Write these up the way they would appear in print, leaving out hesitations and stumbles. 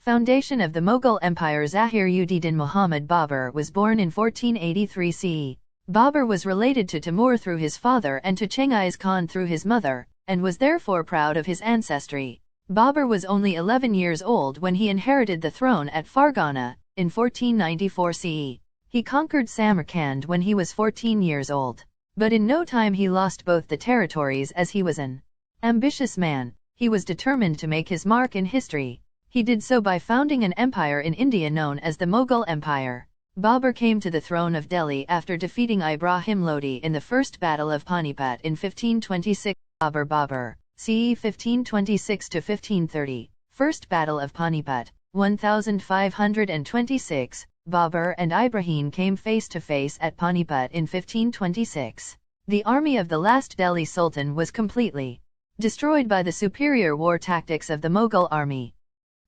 Foundation of the Mughal Empire. Zahir-ud-Din Muhammad Babur was born in 1483 CE. Babur was related to Timur through his father and to Chengiz Khan through his mother, and was therefore proud of his ancestry. Babur was only 11 years old when he inherited the throne at Fargana, in 1494 CE. He conquered Samarkand when he was 14 years old. But in no time he lost both the territories. As he was an ambitious man, he was determined to make his mark in history. He did so by founding an empire in India known as the Mughal Empire. Babur came to the throne of Delhi after defeating Ibrahim Lodi in the First Battle of Panipat in 1526. Babur, CE 1526–1530, First Battle of Panipat, 1526, Babur and Ibrahim came face to face at Panipat in 1526. The army of the last Delhi Sultan was completely destroyed by the superior war tactics of the Mughal army.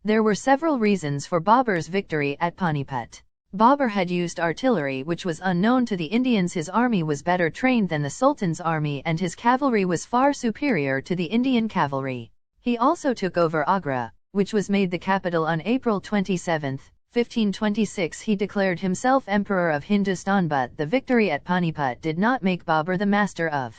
There were several reasons for Babur's victory at Panipat. Babur had used artillery which was unknown to the Indians. His army was better trained than the Sultan's army and his cavalry was far superior to the Indian cavalry. He also took over Agra, which was made the capital on April 27, 1526. He declared himself Emperor of Hindustan, but the victory at Panipat did not make Babur the master of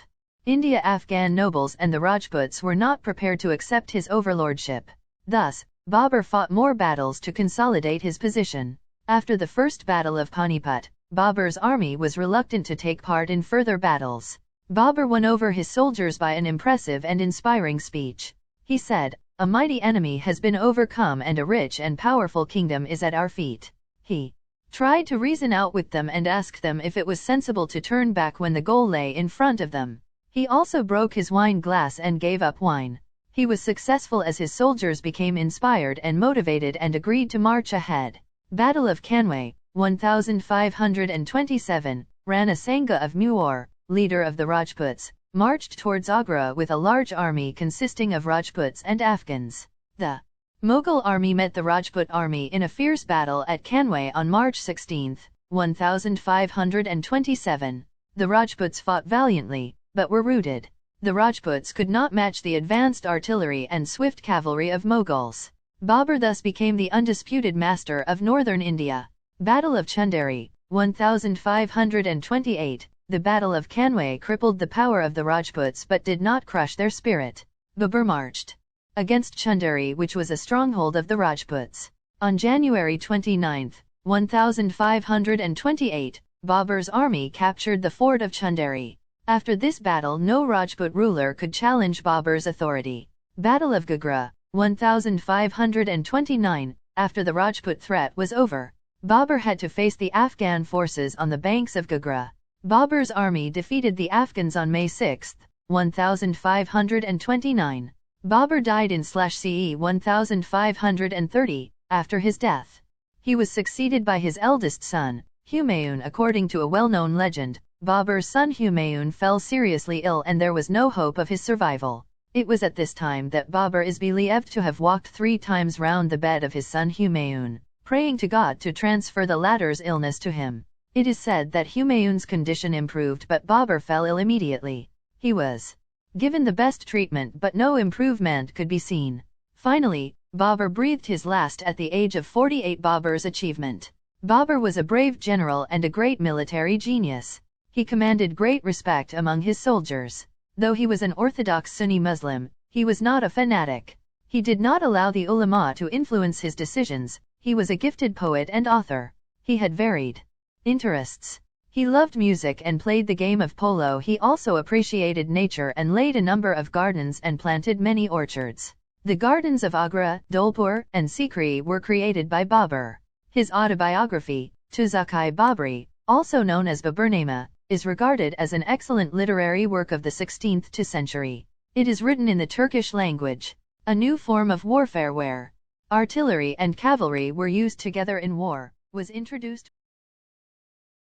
India. Afghan nobles and the Rajputs were not prepared to accept his overlordship. Thus, Babur fought more battles to consolidate his position. After the First Battle of Panipat, Babur's army was reluctant to take part in further battles. Babur won over his soldiers by an impressive and inspiring speech. He said, "A mighty enemy has been overcome and a rich and powerful kingdom is at our feet." He tried to reason out with them and ask them if it was sensible to turn back when the goal lay in front of them. He also broke his wine glass and gave up wine. He was successful as his soldiers became inspired and motivated and agreed to march ahead. Battle of Kanway, 1527, Rana Sanga of Mewar, leader of the Rajputs, marched towards Agra with a large army consisting of Rajputs and Afghans. The Mughal army met the Rajput army in a fierce battle at Kanway on March 16, 1527. The Rajputs fought valiantly, but were routed. The Rajputs could not match the advanced artillery and swift cavalry of Mughals. Babur thus became the undisputed master of northern India. Battle of Chunderi, 1528. The Battle of Kanway crippled the power of the Rajputs but did not crush their spirit. Babur marched against Chunderi, which was a stronghold of the Rajputs. On January 29, 1528, Babur's army captured the fort of Chunderi. After this battle no Rajput ruler could challenge Babur's authority. Battle of Gagra, 1529. After the Rajput threat was over, Babur had to face the Afghan forces on the banks of Gagra. Babur's army defeated the Afghans on May 6, 1529. Babur died in CE 1530. After his death, he was succeeded by his eldest son, Humayun. According to a well-known legend, Babur's son Humayun fell seriously ill and there was no hope of his survival. It was at this time that Babur is believed to have walked 3 times round the bed of his son Humayun, praying to God to transfer the latter's illness to him. It is said that Humayun's condition improved but Babur fell ill immediately. He was given the best treatment but no improvement could be seen. Finally, Babur breathed his last at the age of 48. Babur's achievement. Babur was a brave general and a great military genius. He commanded great respect among his soldiers. Though he was an orthodox Sunni Muslim, he was not a fanatic. He did not allow the ulama to influence his decisions. He was a gifted poet and author. He had varied interests. He loved music and played the game of polo. He also appreciated nature and laid a number of gardens and planted many orchards. The gardens of Agra, Dholpur, and Sikri were created by Babur. His autobiography, Tuzak-i Babri, also known as Baburnama, is regarded as an excellent literary work of the 16th century. It is written in the Turkish language. A new form of warfare where artillery and cavalry were used together in war was introduced.